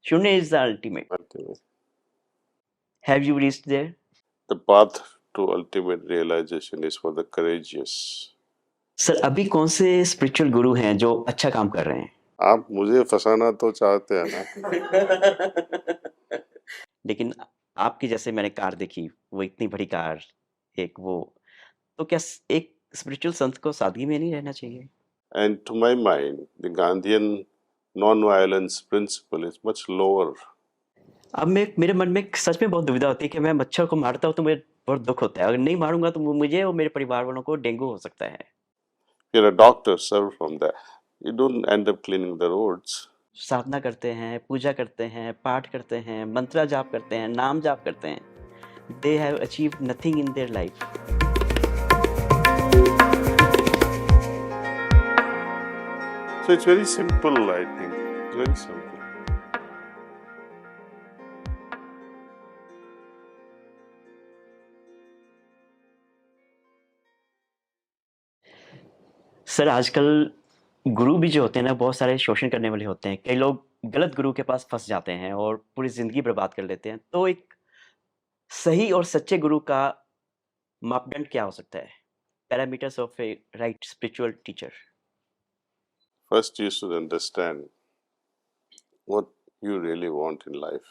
Shunya is the ultimate. Ultimate. Have you reached there? The path to ultimate realization is for the courageous. Sir अभी कौन से spiritual गुरु हैं जो अच्छा काम कर रहे हैं? आप मुझे फंसाना तो चाहते हैं ना। लेकिन आपकी जैसे मैंने कार देखी, वो इतनी बड़ी कार, एक वो, तो क्या एक स्पिरिचुअल संत को सादगी में नहीं रहना चाहिए? And to my mind, the Gandhian non-violence principle is much lower. अब मेरे मन में सच में बहुत दुविधा होती है कि मैं मच्छर को मारता हूँ तो मुझे बहुत दुख होता है, अगर नहीं मारूंगा तो मुझे और मेरे परिवार वालों को डेंगू हो सकता है। If you're a doctor, suffer from that. You don't end up cleaning the roads. साधना करते हैं, पूजा करते हैं, पाठ करते हैं, मंत्रा जाप करते हैं, नाम जाप करते हैं, they have achieved nothing in their life. So it's very simple, I think. It's very simple. Sir आजकल गुरु भी जो होते हैं ना, बहुत सारे शोषण करने वाले होते हैं। कई लोग गलत गुरु के पास फंस जाते हैं और पूरी जिंदगी बर्बाद कर लेते हैं। तो एक सही और सच्चे गुरु का मापदंड क्या हो सकता है? Parameters of A right spiritual teacher. First, you should understand what you really want in life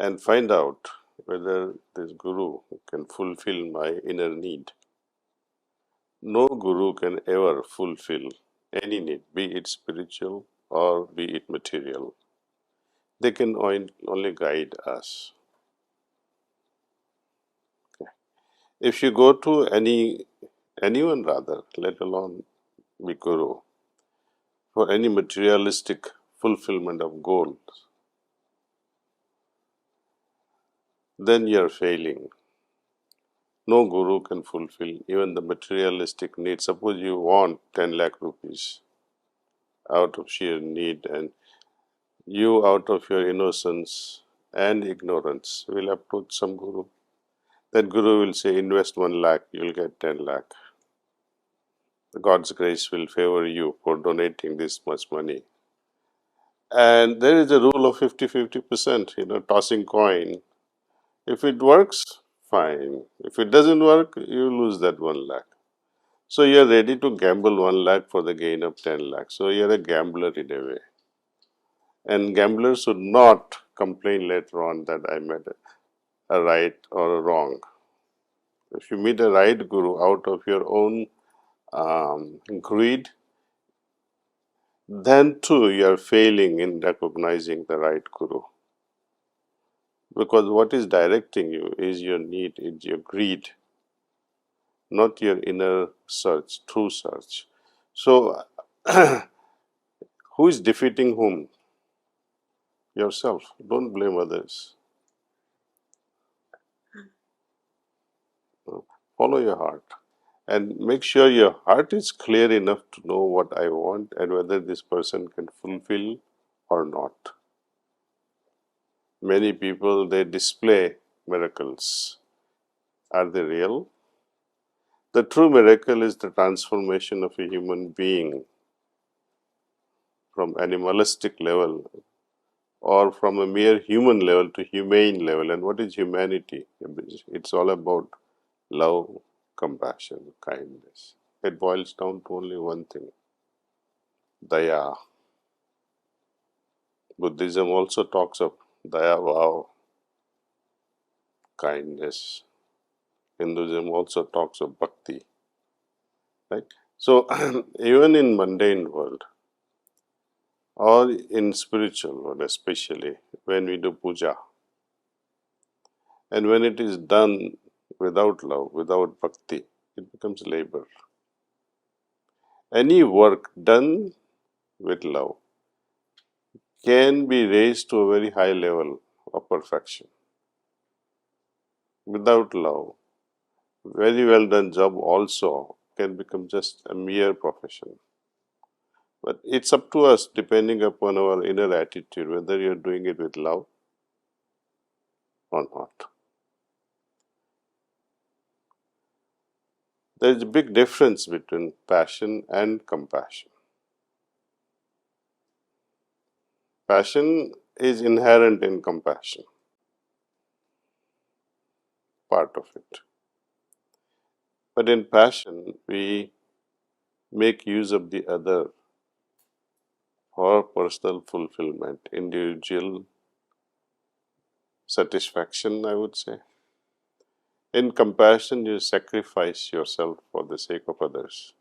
and find out whether this guru can fulfill my inner need. No guru can ever fulfill any need, be it spiritual or be it material. They can only guide us. Okay. If you go to anyone rather, let alone be guru, for any materialistic fulfillment of goals, then you are failing. No guru can fulfill even the materialistic needs. Suppose you want 10 lakh rupees out of sheer need, and you, out of your innocence and ignorance, will approach some guru. That guru will say, invest 1 lakh, you'll get 10 lakh. God's grace will favor you for donating this much money. And there is a rule of 50-50%, tossing coin. If it works, fine. If it doesn't work, you lose that 1 lakh. So you are ready to gamble 1 lakh for the gain of 10 lakh. So you are a gambler in a way. And gamblers should not complain later on that I made a right or a wrong. If you meet a right guru out of your own greed, then too you are failing in recognizing the right guru. Because what is directing you is your need, is your greed, not your inner search, true search. So, who is defeating whom? Yourself. Don't blame others. Follow your heart and make sure your heart is clear enough to know what I want and whether this person can fulfill or not. Many people, they display miracles. Are they real? The true miracle is the transformation of a human being from animalistic level or from a mere human level to humane level. And what is humanity? It's all about love, compassion, kindness. It boils down to only one thing: daya. Buddhism also talks of daya bhav, kindness. Hinduism also talks of bhakti. Right? So even in mundane world or in spiritual world, especially when we do puja, and when it is done without love, without bhakti, it becomes labor. Any work done with love can be raised to a very high level of perfection. Without love, very well done job also can become just a mere profession. But it's up to us, depending upon our inner attitude, whether you're doing it with love or not. There is a big difference between passion and compassion. Passion is inherent in compassion, part of it. But in passion, we make use of the other for personal fulfillment, individual satisfaction, I would say. In compassion, you sacrifice yourself for the sake of others.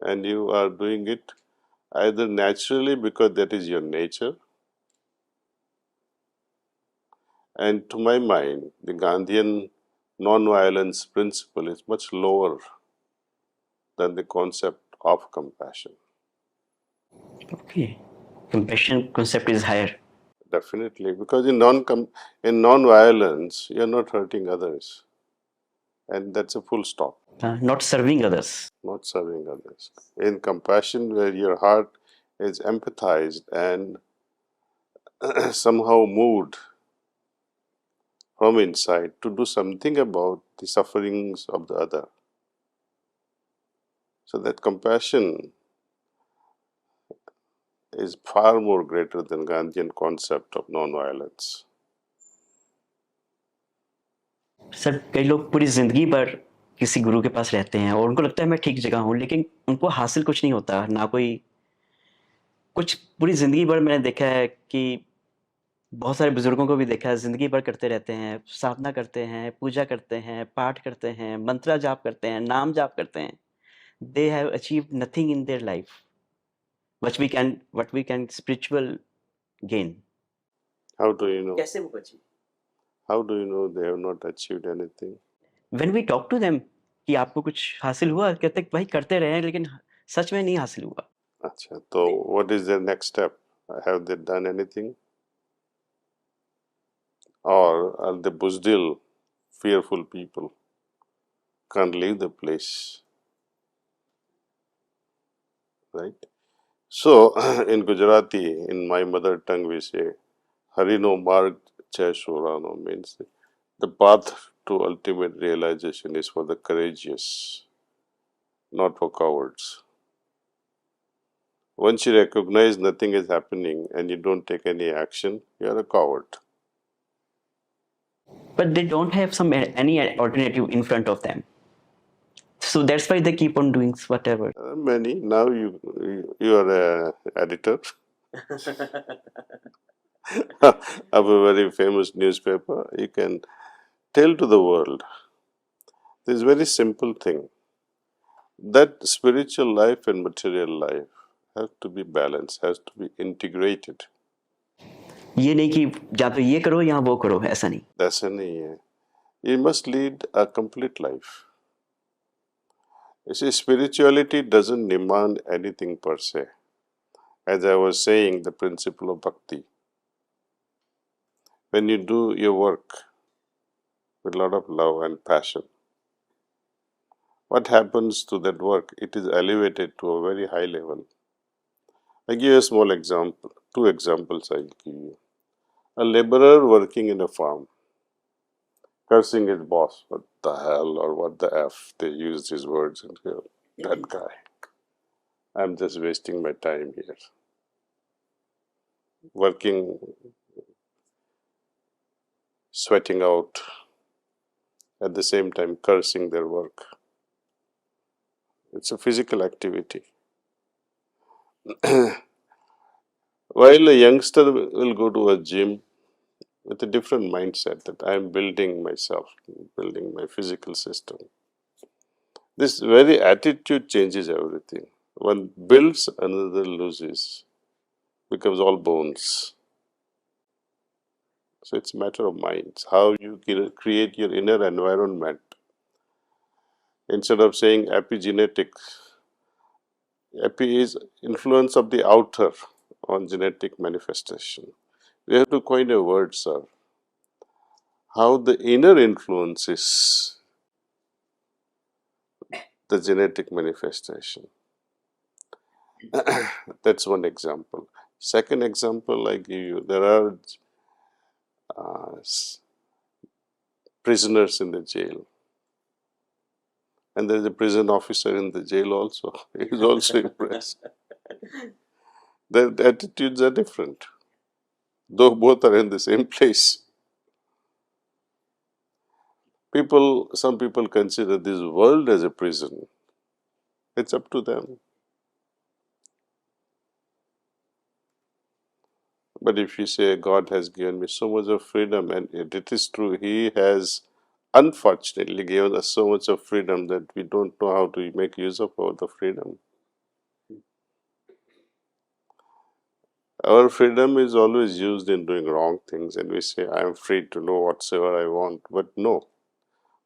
And you are doing it either naturally because that is your nature. And to my mind, the Gandhian non-violence principle is much lower than the concept of compassion. Okay. Compassion concept is higher. Definitely, because in non-violence, you're not hurting others. And that's a full stop. Not serving others. Not serving others. In compassion, where your heart is empathized and somehow moved from inside to do something about the sufferings of the other. So that compassion is far more greater than Gandhian concept of non-violence. Sir कई लोग पूरी जिंदगी भर किसी गुरु के पास रहते हैं और उनको लगता है मैं ठीक जगह हूँ, लेकिन उनको हासिल कुछ नहीं होता, ना कोई कुछ। पूरी जिंदगी भर मैंने देखा है कि बहुत सारे बुजुर्गों को भी देखा है, जिंदगी भर करते रहते हैं, साधना करते हैं, पूजा करते हैं, पाठ करते हैं, मंत्रा जाप करते हैं, नाम जाप करते हैं। They have achieved nothing in their life what we can spiritual gain. How do you know? कैसे वो बची? How do you know they have not achieved anything? When we talk to them कि आपको कुछ हासिल हुआ, कहते हैं भाई करते रहे हैं, लेकिन सच में नहीं हासिल हुआ। अच्छा, तो what is their next step? Have they done anything? Or are they buzdil, fearful people? Can't leave the place. Right? So, in Gujarati, in my mother tongue, we say, Harino Marg Jai Shorano, means the path to ultimate realization is for the courageous, not for cowards. Once you recognize nothing is happening and you don't take any action, you are a coward. But they don't have any alternative in front of them. So that's why they keep on doing whatever. Many. Now you are an editor of a very famous newspaper. You can tell to the world this very simple thing, that spiritual life and material life has to be balanced, has to be integrated. ये नहीं कि या तो ये करो या वो करो, ऐसा नहीं। ऐसा नहीं है. You must lead a complete life. You see, spirituality doesn't demand anything per se. As I was saying, the principle of Bhakti. When you do your work with a lot of love and passion, what happens to that work? It is elevated to a very high level. I give you a small example. Two examples I will give you. A laborer working in a farm, cursing his boss, what the hell or what the F, they use these words and here, that guy. I'm just wasting my time here. Working, sweating out, at the same time cursing their work. It's a physical activity. While a youngster will go to a gym with a different mindset that I am building myself, building my physical system. This very attitude changes everything. One builds, another loses, becomes all bones. So it's a matter of minds, how you create your inner environment. Instead of saying epigenetics, epi is influence of the outer on genetic manifestation. We have to coin a word, sir. How the inner influences the genetic manifestation. That's one example. Second example I give you, there are prisoners in the jail. And there is a prison officer in the jail also. He is also impressed. Their attitudes are different, though both are in the same place. Some people consider this world as a prison. It's up to them. But if you say God has given me so much of freedom, and it is true, He has unfortunately given us so much of freedom that we don't know how to make use of all the freedom. Our freedom is always used in doing wrong things, and we say, I am free to know whatsoever I want. But no,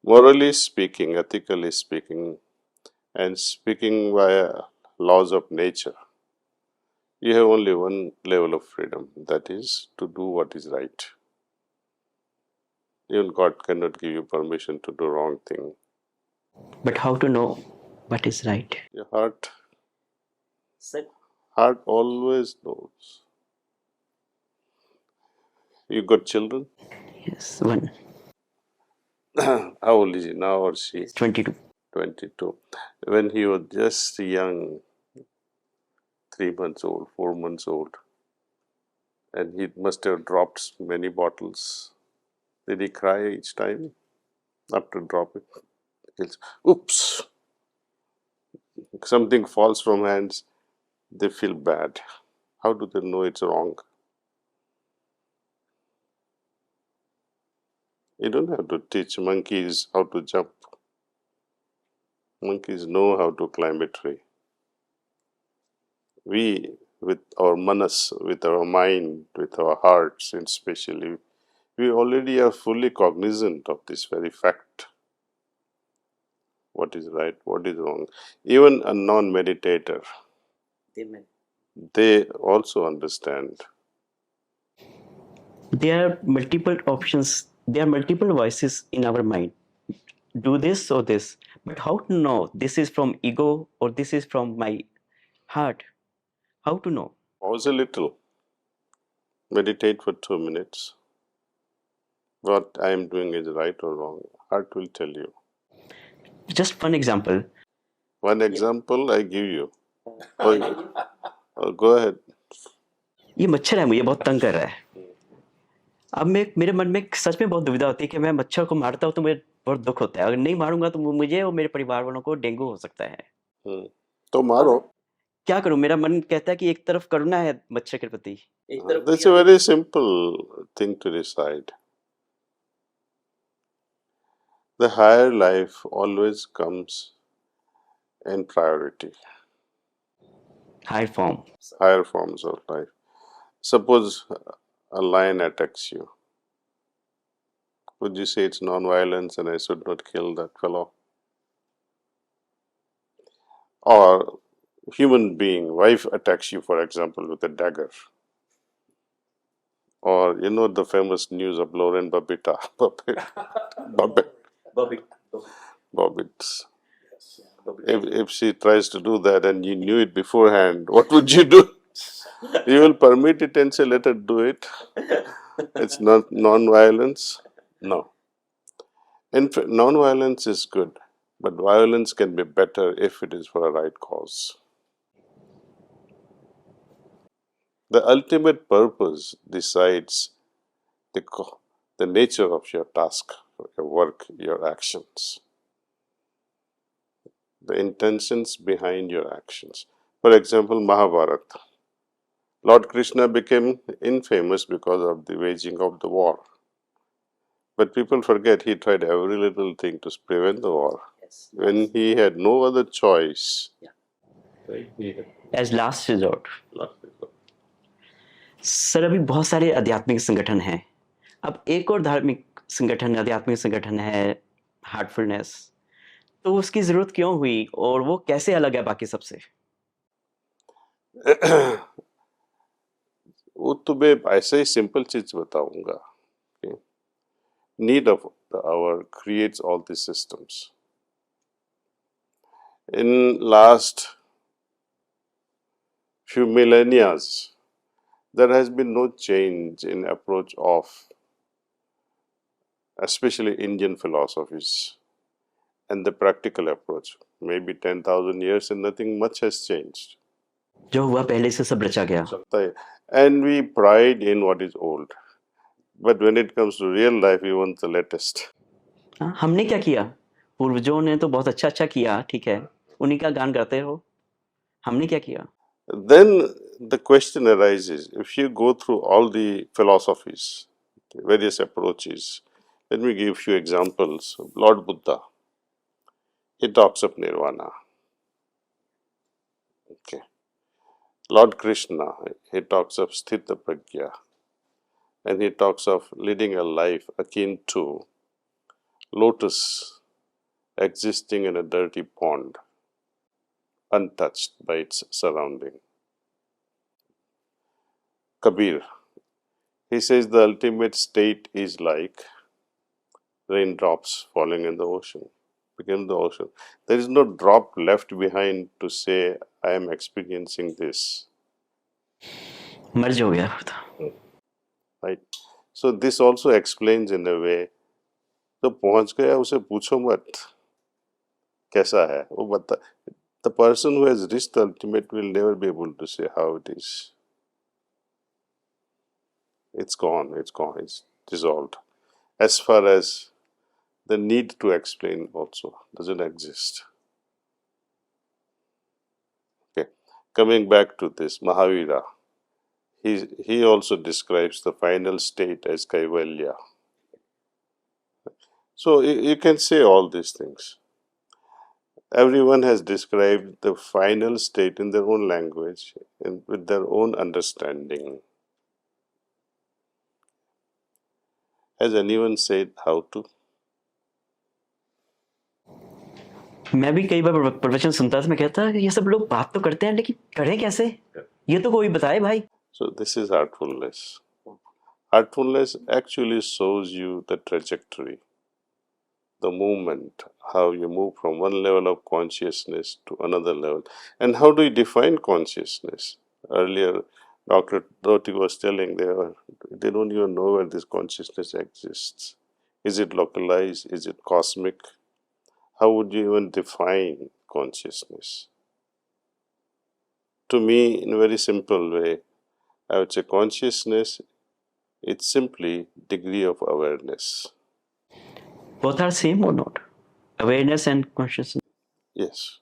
morally speaking, ethically speaking, and speaking via laws of nature, you have only one level of freedom, that is to do what is right. Even God cannot give you permission to do wrong thing. But how to know what is right? Your heart always knows. You got children? Yes, one. How old is he now or she? He's 22. 22. When he was just young, 3 months old, 4 months old, and he must have dropped many bottles. Did he cry each time after dropping? He'll say, oops! Something falls from hands, they feel bad. How do they know it's wrong? You don't have to teach monkeys how to jump. Monkeys know how to climb a tree. We, with our manas, with our mind, with our hearts, and especially, we already are fully cognizant of this very fact. What is right, what is wrong. Even a non-meditator, they also understand. There are multiple options, there are multiple voices in our mind. Do this or this. But how to know this is from ego or this is from my heart? How to know? Pause a little. Meditate for 2 minutes. What I am doing is right or wrong. Heart will tell you. Just one example. One example I give you. Go ahead. ये मच्छर है, मुझे बहुत तंग कर रहा है. अब मेरे मन में सच में बहुत दुविधा होती है कि मैं मच्छर को मारता हूँ तो मुझे बहुत दुख होता है. अगर नहीं मारूंगा तो मुझे और मेरे परिवार वालों को डेंगू हो सकता है. तो मारो. क्या करूं? मेरा मन कहता है कि एक तरफ करुणा है मच्छर के प्रति. That's a very simple thing to decide. The higher life always comes in priority. Higher form. Higher forms of life. Suppose a lion attacks you. Would you say it's non-violence and I should not kill that fellow? Or human being, wife attacks you, for example, with a dagger. Or you know the famous news of Lauren Babita. Bobbits. If she tries to do that and you knew it beforehand, what would you do? You will permit it and say, let her do it. It's not non-violence. No. In fact, non-violence is good, but violence can be better if it is for a right cause. The ultimate purpose decides the nature of your task, your work, your actions, the intentions behind your actions. For example, Mahabharata. Lord Krishna became infamous because of the waging of the war. But people forget he tried every little thing to prevent the war. When he had no other choice. As last resort. Sir, अभी बहुत सारे आध्यात्मिक संगठन हैं. अब एक और धार्मिक संगठन, आध्यात्मिक संगठन है हार्टफुलनेस. तो उसकी जरूरत क्यों हुई और वो कैसे अलग है बाकी सबसे? वो तो मैं ऐसे ही सिंपल चीज बताऊंगा. Need of the hour creates all these systems. In last few millennia, there has been no change in approach of especially Indian philosophies and the practical approach. Maybe 10,000 years and nothing much has changed. जो हुआ पहले से सब रचा गया। And we pride in what is old. But when it comes to real life, we want the latest. हाँ, हमने क्या किया? पूर्वजों ने तो बहुत अच्छा किया, ठीक है, उन्हीं का गान गाते रहो। हमने क्या किया? Then the question arises, if you go through all the philosophies, the various approaches, let me give few examples. Lord Buddha, he talks of nirvana. Okay. Lord Krishna, he talks of sthita prajna, and he talks of leading a life akin to lotus existing in a dirty pond, untouched by its surrounding. Kabir, he says the ultimate state is like raindrops falling in the ocean, become the ocean. There is no drop left behind to say, I am experiencing this. मर्ज हो गया था। Right? So this also explains in a way, तो पहुंच गया उसे पूछो मत कैसा है वो बता. The person who has reached the ultimate will never be able to say how it is. It's gone, it's dissolved. As far as the need to explain also doesn't exist. Okay, coming back to this, Mahavira, he also describes the final state as Kaivalya. So you can say all these things. Everyone has described the final state in their own language and with their own understanding. Has anyone said how to? मैं भी कई बार प्रवचन सुनता था, मैं कहता ये सब लोग बात तो करते हैं लेकिन करें कैसे? ये तो कोई बताए भाई। So this is heartfulness. Heartfulness actually shows you the trajectory, the movement, how you move from one level of consciousness to another level. And how do you define consciousness? Earlier, Dr. Dhoti was telling they don't even know where this consciousness exists. Is it localized? Is it cosmic? How would you even define consciousness? To me, in a very simple way, I would say consciousness, it's simply degree of awareness. Both are same or not? Awareness and consciousness. Yes.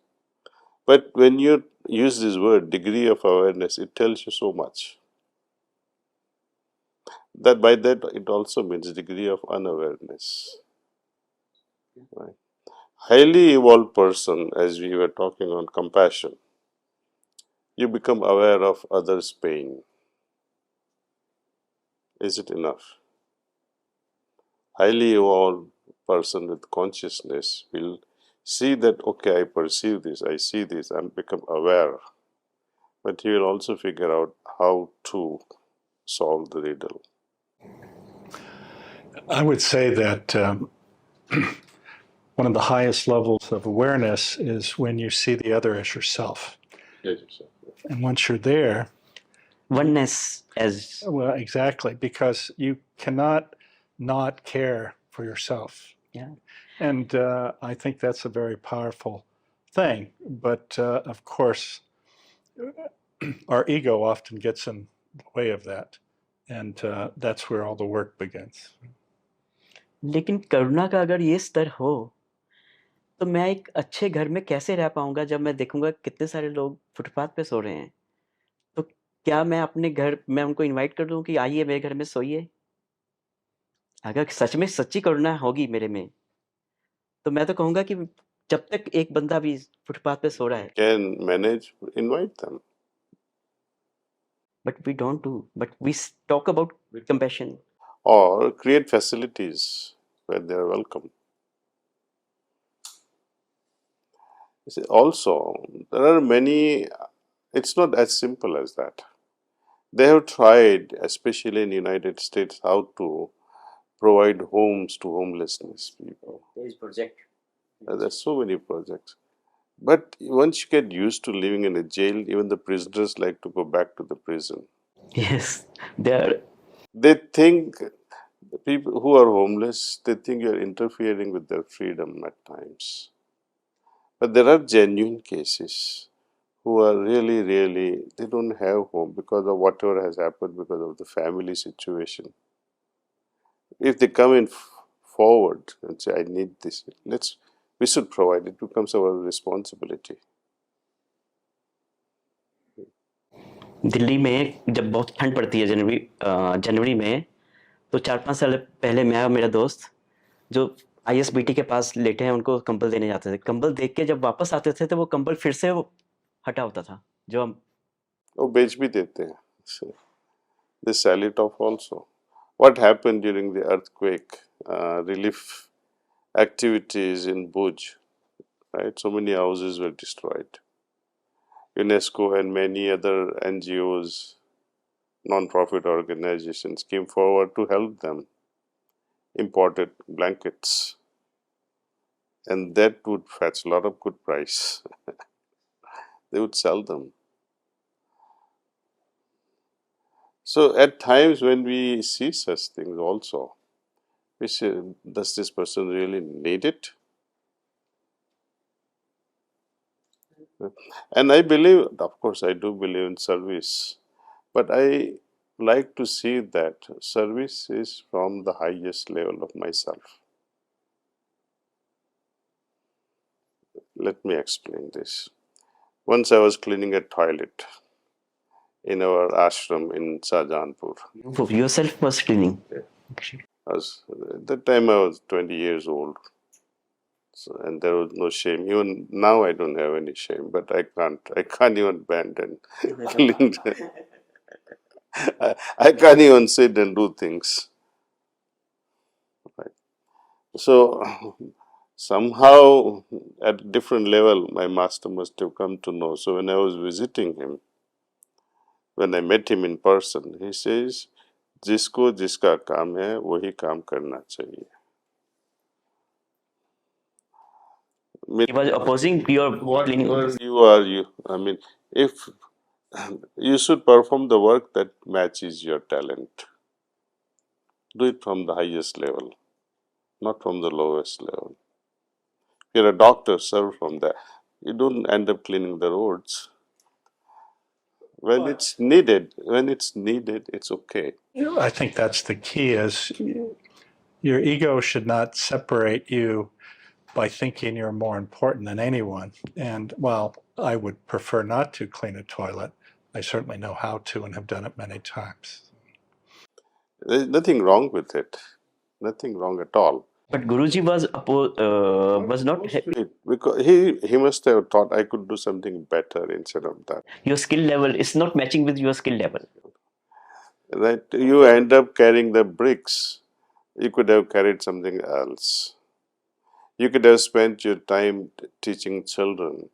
But when you use this word, degree of awareness, it tells you so much. That by that, it also means degree of unawareness. Right? Highly evolved person, as we were talking on compassion, you become aware of others' pain. Is it enough? Highly evolved person with consciousness will see that, okay, I perceive this, I see this, and become aware. But he will also figure out how to solve the riddle. I would say that one of the highest levels of awareness is when you see the other as yourself. Yes, sir. And once you're there, Oneness as well, exactly, because you cannot not care for yourself. yeah. And I think that's a very powerful thing. But of course, our ego often gets in the way of that. And that's where all the work begins. लेकिन करुणा का अगर ये स्तर हो तो मैं एक अच्छे घर में कैसे रह पाऊंगा जब मैं देखूंगा कितने सारे लोग फुटपाथ पे सो रहे हैं? तो क्या मैं अपने घर मैं उनको इनवाइट कर दूं कि आइए मेरे घर में सोइए? अगर सच में सच्ची करुणा होगी मेरे में तो मैं तो कहूंगा कि जब तक एक बंदा भी फुटपाथ पे सो रहा है Can manage, invite them. but we don't do but we talk about compassion. Or create facilities where they are welcome. You see, also, there are many, it's not as simple as that. They have tried, especially in the United States, how to provide homes to homelessness people. There is project. There's so many projects. But once you get used to living in a jail, even the prisoners like to go back to the prison. Yes, they They think, the people who are homeless, they think you're interfering with their freedom at times. But there are genuine cases who are really, they don't have home because of whatever has happened, because of the family situation. If they come in forward and say, I need this, we should provide, it becomes our responsibility. Delhi में जब बहुत ठंड पड़ती है जनवरी में, तो 4-5 साल पहले मैं और मेरा दोस्त जो आईएसबीटी के पास लेटे हैं उनको कंबल देने जाते थे। कंबल देख के जब वापस आते थे तो वो कंबल फिर से वो हटा होता था जो हम वो बेच भी देते हैं. So, they sell it off also. What happened during the earthquake relief activities in Bhuj, right? So many houses were destroyed. UNESCO and many other NGOs, non-profit organizations came forward to help them, imported blankets, and that would fetch a lot of good price. They would sell them. So at times when we see such things also, we say, does this person really need it? And I believe, of course, I do believe in service, but I like to see that service is from the highest level of myself. Let me explain this. Once I was cleaning a toilet in our ashram in Shahjahanpur. yourself was cleaning. At that time I was 20 years old. So, and there was no shame. Even now I don't have any shame, but I can't even bend and clean. I can't even sit and do things. Right. So somehow at a different level my master must have come to know. So when I was visiting him, when I met him in person, he says, जिसको जिसका काम है वही काम करना चाहिए. He was opposing your cleaning. I mean, if you should perform the work that matches your talent. Do it from the highest level, not from the lowest level. If you're a doctor, serve from there. You don't end up cleaning the roads. When it's needed, it's okay. I think that's the key is your ego should not separate you by thinking you're more important than anyone. And while I would prefer not to clean a toilet, I certainly know how to and have done it many times. There's nothing wrong with it. Nothing wrong at all. But Guruji was not happy. Because he must have thought I could do something better instead of that. Your skill level is not matching with your skill level. Right? You end up carrying the bricks. You could have carried something else. You could have spent your time teaching children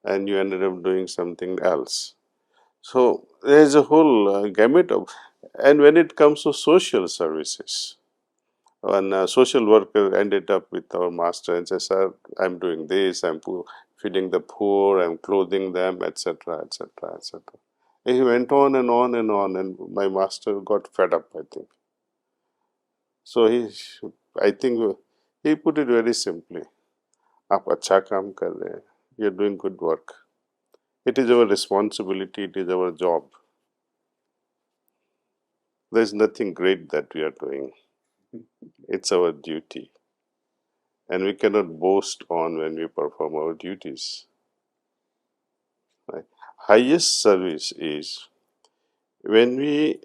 and you ended up doing something else. So there's a whole gamut of, and when it comes to social services, when a social worker ended up with our master and says, sir, I'm doing this, I'm feeding the poor, I'm clothing them, etc., etc., etc. He went on and on and on, and my master got fed up, I think. So I think he put it very simply. आप अच्छा काम कर रहे हैं. You're doing good work. It is our responsibility, it is our job. There's nothing great that we are doing. It's our duty. And we cannot boast on when we perform our duties. Right? Highest service is when we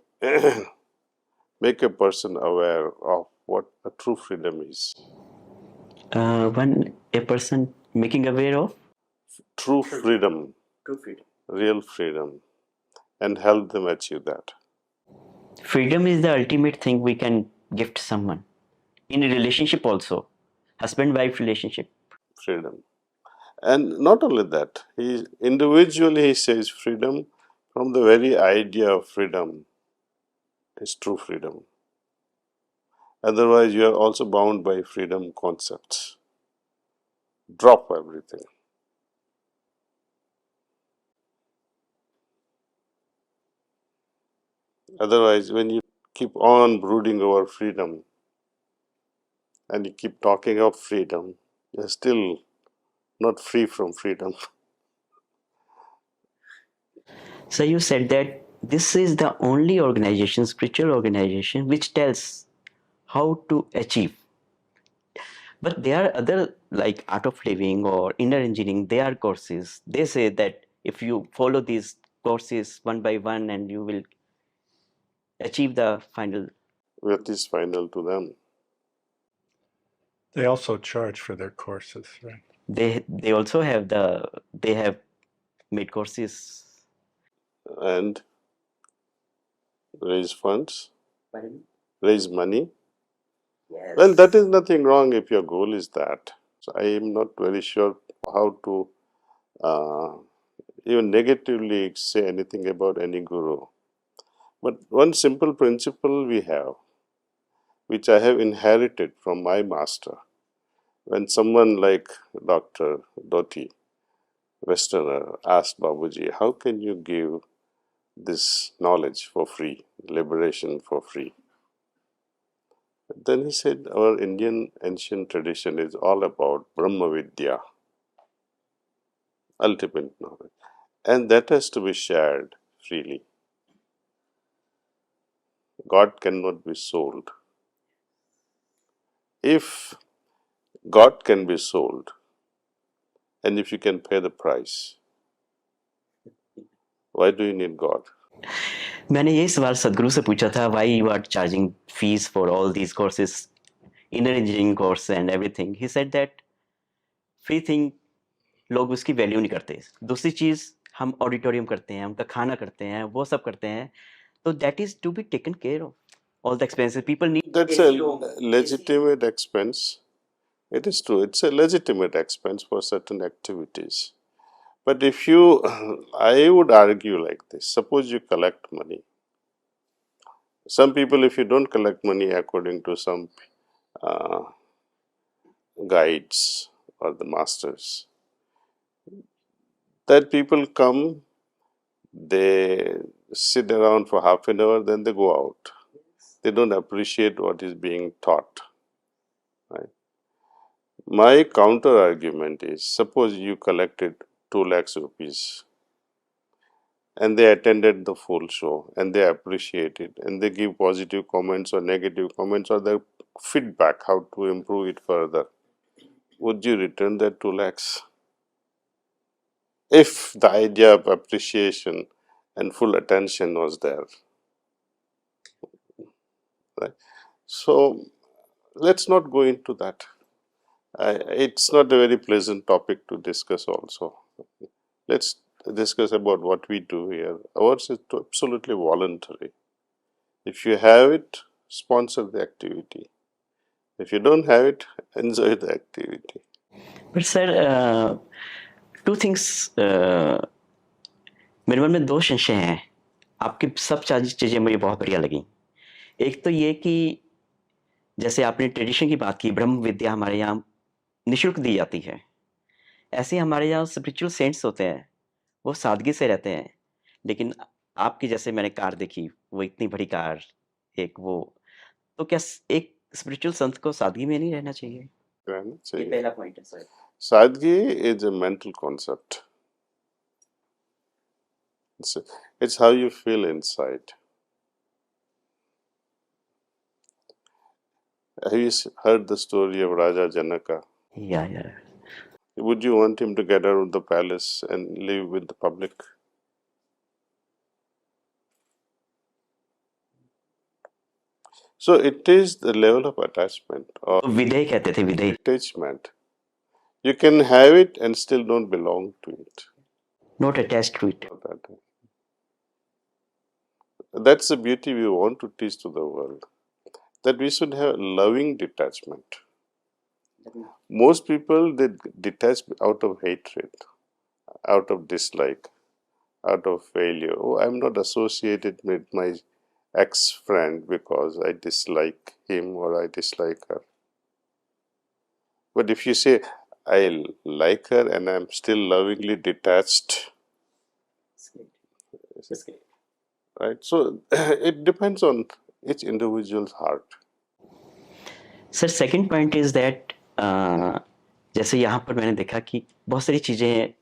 make a person aware of what a true freedom is. When a person making aware of True freedom, real freedom, and help them achieve that. freedom is the ultimate thing we can gift someone. In a relationship also, husband-wife relationship. Freedom. And not only that, he says freedom from the very idea of freedom is true freedom. Otherwise, you are also bound by freedom concepts. Drop everything. Otherwise, when you keep on brooding over freedom and you keep talking of freedom, you're still not free from freedom. So you said that this is the only organization, spiritual organization, which tells how to achieve. But there are other like art of living or inner engineering, they are courses. They say that if you follow these courses one by one and you will achieve the final. What is final to them? They also charge for their courses, right? They also have they have made courses. And raise funds, raise money. Yes. Well, that is nothing wrong if your goal is that. So I am not very sure how to even negatively say anything about any guru. But one simple principle we have, which I have inherited from my master, when someone like Dr. Doti, Westerner, asked Babuji, how can you give this knowledge for free, liberation for free? Then he said, our Indian ancient tradition is all about Brahma Vidya, ultimate knowledge, and that has to be shared freely. God cannot be sold. If God can be sold, and if you can pay the price, why do you need God? मैंने यही सवाल सदगुरु से पूछा था, why you are charging fees for all these courses, inner engineering course and everything. He said that free thing लोग उसकी value नहीं करते. दूसरी चीज हम ऑडिटोरियम करते हैं, उनका खाना करते हैं, वो सब करते हैं, तो that is to be taken care of. All the expenses people need. That's a legitimate expense. It is true. It's a legitimate expense for certain activities. But if you, I would argue like this. Suppose you collect money. Some people, if you don't collect money according to some guides or the masters, that people come, they sit around for half an hour, then they go out. They don't appreciate what is being taught. Right? My counter argument is, suppose you collected 2 lakhs rupees and they attended the full show and they appreciate it and they give positive comments or negative comments or their feedback how to improve it further. Would you return that 2 lakhs? If the idea of appreciation and full attention was there. Right? So let's not go into that. It's not a very pleasant topic to discuss also. Let's discuss about what we do here. Ours is absolutely voluntary. If you have it, sponsor the activity. If you don't have it, enjoy the activity. But sir, two things. मेरे मन में दो संशय हैं. आपकी सब चीज़ें मुझे बहुत बढ़िया लगी. एक तो ये कि जैसे आपने ट्रेडिशन की बात की, ब्रह्म विद्या हमारे यहाँ निःशुल्क दी जाती है. ऐसे हमारे यहाँ स्पिरिचुअल सेंट्स होते हैं, वो सादगी से रहते हैं. लेकिन आपकी जैसे मैंने कार देखी, वो इतनी बड़ी कार, एक वो, तो क्या एक स्पिरिचुअल संत को सादगी में नहीं रहना चाहिए? ये पहला पॉइंट है sir. Sadhgi is a mental concept. It's how you feel inside. Have you heard the story of Raja Janaka? Yeah. Would you want him to get out of the palace and live with the public? So it is the level of attachment or विधेय कहते थे, विधेय. attachment. You can have it and still don't belong to it. Not attached to it. That's the beauty we want to teach to the world. That we should have loving detachment. Most people, they detach out of hatred, out of dislike, out of failure. Oh, I'm not associated with my ex-friend because I dislike him or I dislike her. But if you say, I like her and I'm still lovingly detached, right? So it depends on each individual's heart. Sir second point is that जैसे यहाँ पर मैंने देखा कि बहुत सारी चीज़ें हैं.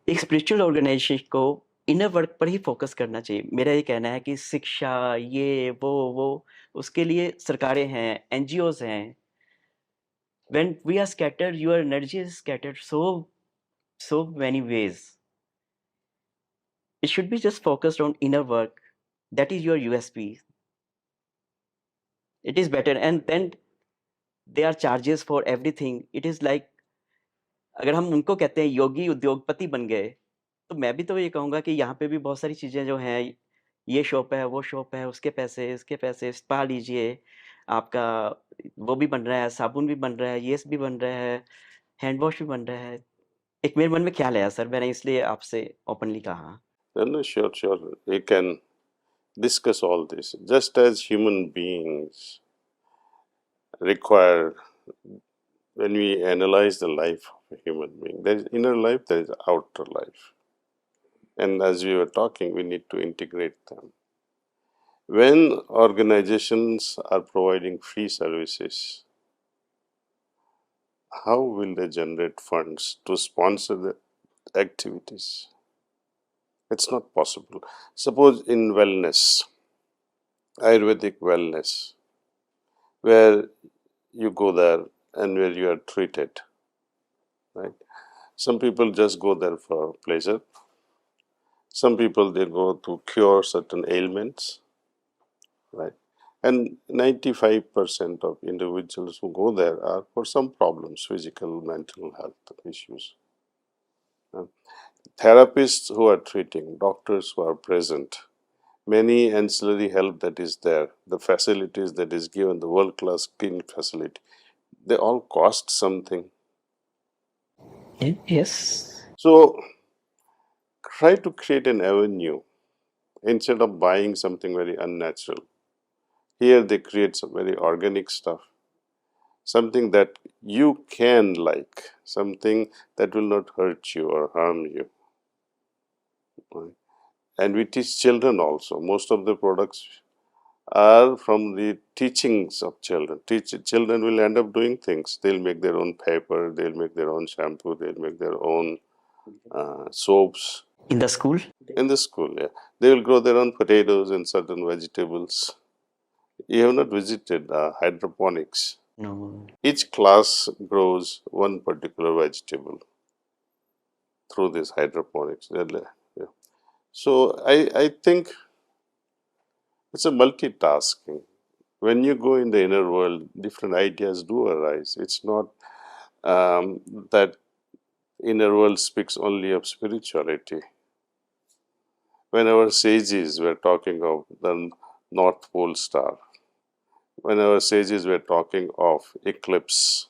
एक स्पिरिचुअल ऑर्गेनाइजेशन को इनर वर्क पर ही फोकस करना चाहिए। मेरा ये कहना है कि शिक्षा, ये, वो, उसके लिए सरकारें हैं, एनजीओज़ हैं। When we are scattered, your energy is scattered so many ways. It should be just focused on inner work. That is your USP. It is better. And then there are charges for everything. It is like, अगर हम उनको कहते हैं योगी उद्योगपति बन गए, तो मैं भी तो ये कहूँगा कि यहाँ पे भी बहुत सारी चीज़ें जो हैं, ये शॉप है, वो शॉप है, उसके पैसे, इसके पैसे, स्पा लीजिए, आपका वो भी बन रहा है, साबुन भी बन रहा है, ये भी बन रहा है, हैंड वॉश भी बन रहा है। एक मेरे मन में ख्याल आया सर, मैंने इसलिए आपसे ओपनली कहा। No, sure. We can discuss all this. Just as human beings require, when we analyze the life of a human being, there is inner life, there is outer life. And as we were talking, we need to integrate them. When organizations are providing free services, how will they generate funds to sponsor the activities? It's not possible. Suppose in wellness, Ayurvedic wellness, where you go there and where you are treated, right? Some people just go there for pleasure. Some people, they go to cure certain ailments, right? And 95% of individuals who go there are for some problems, physical, mental health issues. Therapists who are treating, doctors who are present, many ancillary help that is there, the facilities that is given, the world-class clinic facility, they all cost something. Yes. So try to create an avenue instead of buying something very unnatural. Here they create some very organic stuff, something that you can like, something that will not hurt you or harm you. And we teach children also. Most of the products are from the teachings of children. Children will end up doing things. They'll make their own paper, they'll make their own shampoo, they'll make their own soaps. In the school? In the school, yeah. They will grow their own potatoes and certain vegetables. You have not visited hydroponics. No. Each class grows one particular vegetable through this hydroponics. Yeah. So I think it's a multitasking. When you go in the inner world, different ideas do arise. It's not that inner world speaks only of spirituality. When our sages were talking of the North Pole star, when our sages were talking of eclipse,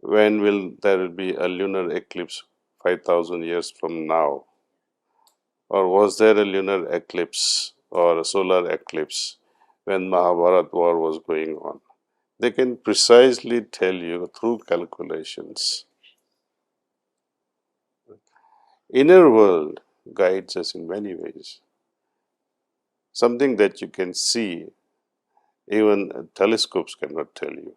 when will there be a lunar eclipse 5,000 years from now? Or was there a lunar eclipse or a solar eclipse when Mahabharat war was going on? They can precisely tell you through calculations. Inner world guides us in many ways. Something that you can see, even telescopes cannot tell you.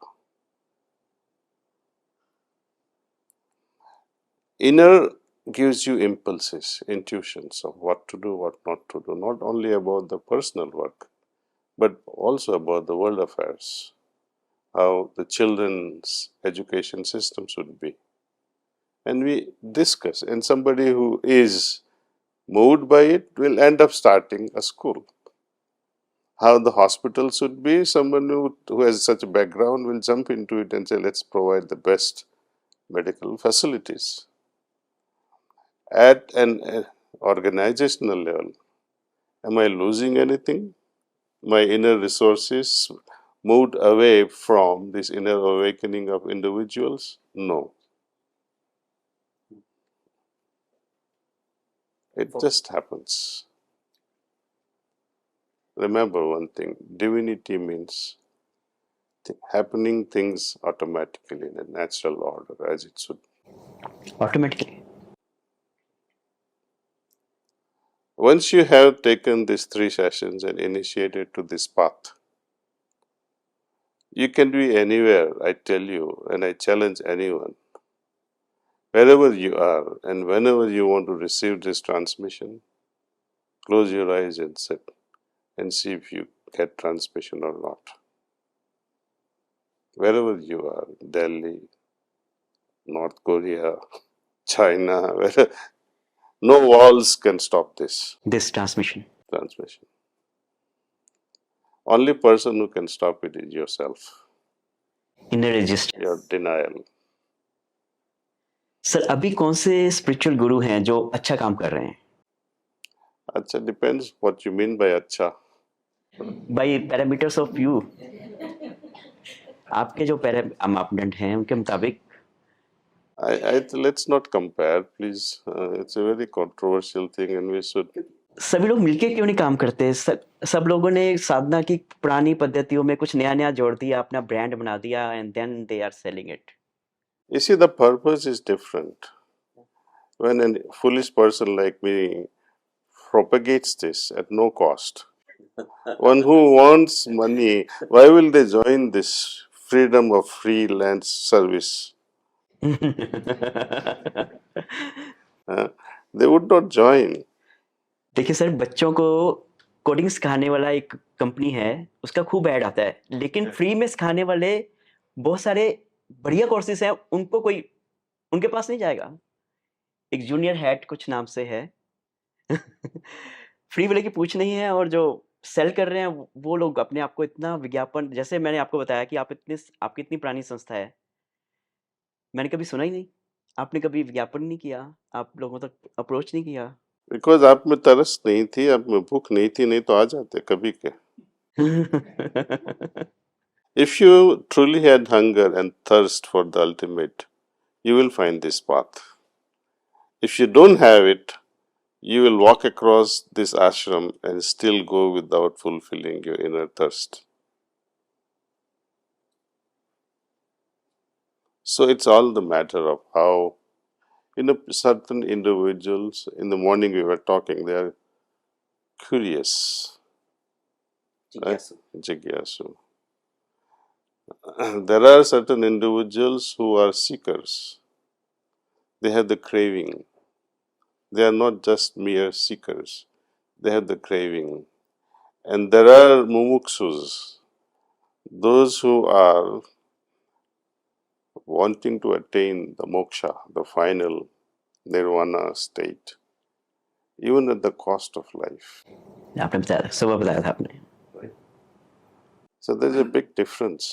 Inner gives you impulses, intuitions of what to do, what not to do, not only about the personal work, but also about the world affairs, how the children's education system should be. And we discuss, and somebody who is moved by it will end up starting a school. How the hospital should be, someone who has such a background will jump into it and say, let's provide the best medical facilities. At an organizational level, am I losing anything? My inner resources moved away from this inner awakening of individuals? No. It just happens. Remember one thing, divinity means happening things automatically in a natural order as it should. Automatically. Once you have taken these 3 sessions and initiated to this path, you can be anywhere, I tell you, and I challenge anyone. Wherever you are and whenever you want to receive this transmission, Close your eyes and sit and see if you get transmission or not. Wherever you are, Delhi, North Korea, China, no walls can stop this This transmission. transmission. Only person who can stop it is yourself, Inner resistance. your denial. Sir अभी कौन से spiritual गुरु हैं जो अच्छा काम कर रहे हैं? Acha depends what you mean by acha. By parameters of you, आपके जो मापदंड हैं उनके मुताबिक Let's not compare, please. It's a very controversial thing, and we should. सभी लोग मिलके क्यों नहीं काम करते? सब लोगों ने साधना की पुरानी पद्धतियों में कुछ नया नया जोड़ दिया, अपना ब्रांड बना दिया, and then they are selling it. You see, the purpose is different. When a foolish person like me propagates this at no cost, one who wants money, why will they join this freedom of freelance service? They would not join. देखिए sir, बच्चों को coding सिखाने वाला एक company है, उसका खूब add आता है, लेकिन फ्री में सिखाने वाले बहुत सारे बढ़िया कोर्सेज हैं, उनको कोई उनके पास नहीं जाएगा. एक जूनियर हैट कुछ नाम से है. फ्री वाले की पूछ नहीं है, और जो सेल कर रहे हैं वो लोग अपने आप को इतना विज्ञापन, जैसे मैंने आपको बताया कि आपकी इतनी पुरानी संस्था है, मैंने कभी सुना ही नहीं, आपने कभी विज्ञापन नहीं किया, आप लोगों तक अप्रोच नहीं किया. Because आप में तरस नहीं थी, आप में भूख नहीं थी, नहीं तो आ जाते कभी के. If you truly had hunger and thirst for the ultimate, you will find this path. If you don't have it, you will walk across this ashram and still go without fulfilling your inner thirst. So it's all the matter of how, certain individuals, in the morning we were talking, they are curious, right? Jigyasu. There are certain individuals who are seekers. They have the craving. They are not just mere seekers. They have the craving. And there are mumuksus, those who are wanting to attain the moksha, the final nirvana state, even at the cost of life. आपने बताया, सुबह बताया था आपने. So there's a big difference.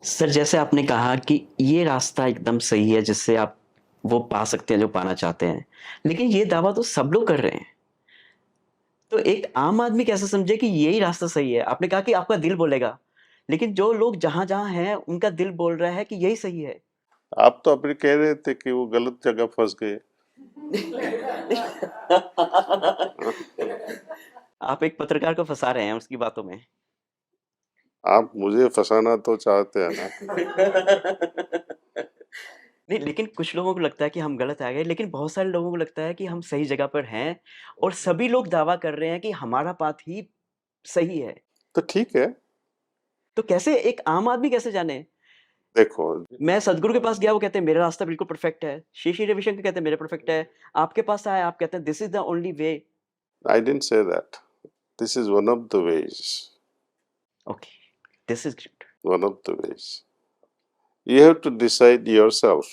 Sir जैसे आपने कहा कि ये रास्ता एकदम सही है जिससे आप वो पा सकते हैं जो पाना चाहते हैं, लेकिन ये दावा तो सब लोग कर रहे हैं, तो एक आम आदमी कैसे समझे कि यही रास्ता सही है? आपने कहा कि आपका दिल बोलेगा, लेकिन जो लोग जहां जहां हैं उनका दिल बोल रहा है कि यही सही है. आप तो अपने कह रहे थे कि वो गलत जगह फंस गए. आप एक पत्रकार को फंसा रहे हैं उसकी बातों में. आप मुझे फंसाना तो चाहते हैं ना. नहीं, लेकिन कुछ लोगों को लगता है कि हम गलत आ गए, लेकिन बहुत सारे लोगों को लगता है कि हम सही जगह पर हैं, और सभी लोग दावा कर रहे हैं कि हमारा पाथ ही सही है. तो ठीक है. तो कैसे एक आम आदमी कैसे जाने? देखो, मैं सदगुरु के पास गया, वो कहते हैं मेरा रास्ता बिल्कुल परफेक्ट है. श्री रविशंकर कहते हैं मेरा परफेक्ट है. आपके पास आया, आप कहते हैं this is the only way. I didn't say that. This is one of the ways. Okay, this is great. One of the ways. You have to decide yourself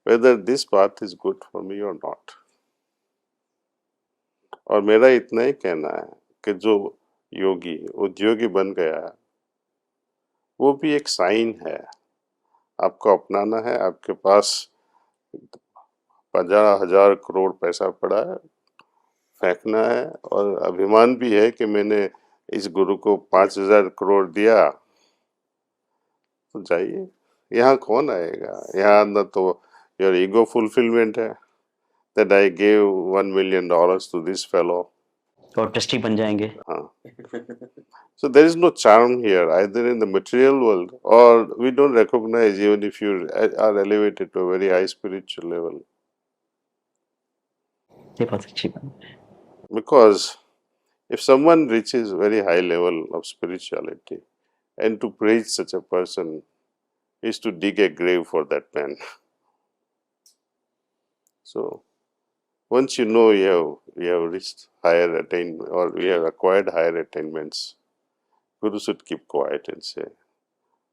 whether this path is good for me or not. और मेरा इतना ही कहना है कि जो योगी उद्योगी बन गया है, वो भी एक साइन है. आपको अपनाना है. आपके पास 50,000 करोड़ पैसा पड़ा है, फेंकना है, और अभिमान भी है कि मैंने इस गुरु को 5,000 करोड़ दिया, तो जाइए. यहाँ कौन आएगा? यहाँ ना तो योर ईगो फुलफिलमेंट है, that I gave $1 million to this fellow. और ट्रस्टी बन जाएंगे. हाँ. So there is no charm here either in the material world, or we don't recognize even if you are elevated to a very high spiritual level. ये बहुत अच्छी बात है. Because if someone reaches very high level of spirituality, and to praise such a person is to dig a grave for that man. So Once you know you have reached higher attainment or you have acquired higher attainments, Guru should keep quiet and say,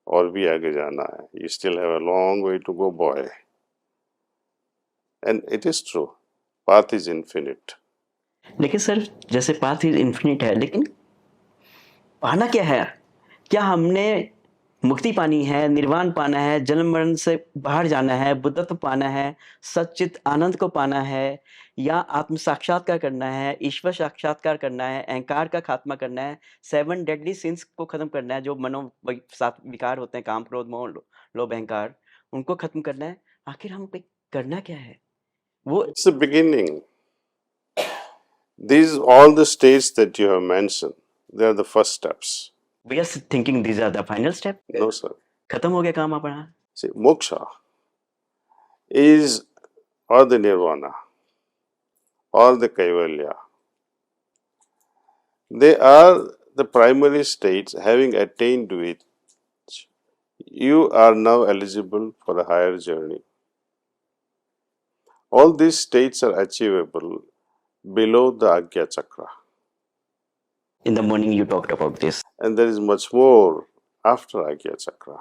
और भी आगे जाना है. You still have a long way to go, boy. And it is true. Path is infinite. लेकिन sir जैसे path is infinite है, लेकिन पाना क्या है? क्या हमने मुक्ति पानी है, निर्वाण पाना है, जन्म मरण से बाहर जाना है, बुद्धत्व पाना है, सच्चित आनंद को पाना है, या आत्म साक्षात्कार करना है, ईश्वर साक्षात्कार करना है, अहंकार का खात्मा करना है, 7 डेडली सिंस को खत्म करना है, जो मनो सात विकार होते हैं, काम क्रोध मोह लोभ अहंकार, उनको खत्म करना है. आखिर हम करना क्या है वो? It's the beginning. These all the states that you have mentioned, they are the first steps. We are thinking these are the final step. No, sir. खत्म हो गया काम अपना. See, moksha is or the nirvana or the kaivalya. They are the primary states having attained which you are now eligible for a higher journey. All these states are achievable below the Agya Chakra. In the morning you talked about this. And there is much more after Agya Chakra.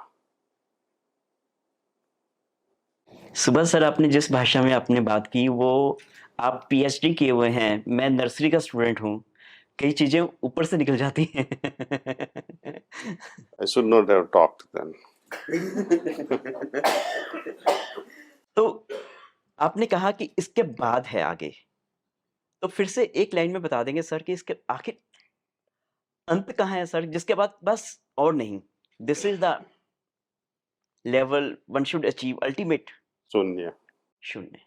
सुबह sir आपने जिस भाषा में आपने बात की वो आप पीएचडी किए हुए हैं, मैं नर्सरी का स्टूडेंट हूँ, कई चीजें ऊपर से निकल जाती हैं. I should not have talked then. तो आपने कहा कि इसके बाद है आगे, तो फिर से एक लाइन में बता देंगे सर कि इसके आखिर अंत कहाँ है सर, जिसके बाद बस और नहीं, this is the level one should achieve ultimate. Sunya. शून्य.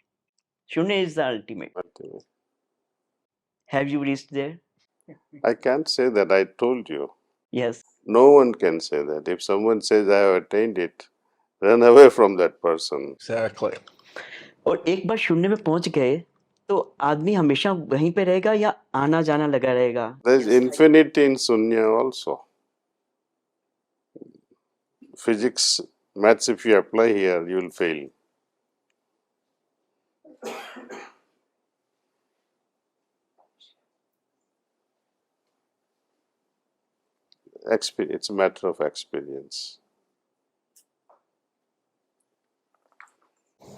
शून्य is the ultimate. Have you reached there? I can't say that. I told you. Yes. No one can say that. If someone says I have attained it, run away from that person. Exactly. और एक बार शून्य में पहुंच गए तो आदमी हमेशा वहीं पे रहेगा या आना जाना लगा रहेगा? There's infinity in Sunya also. Physics, maths, if you apply here, you will fail. It's a matter of experience.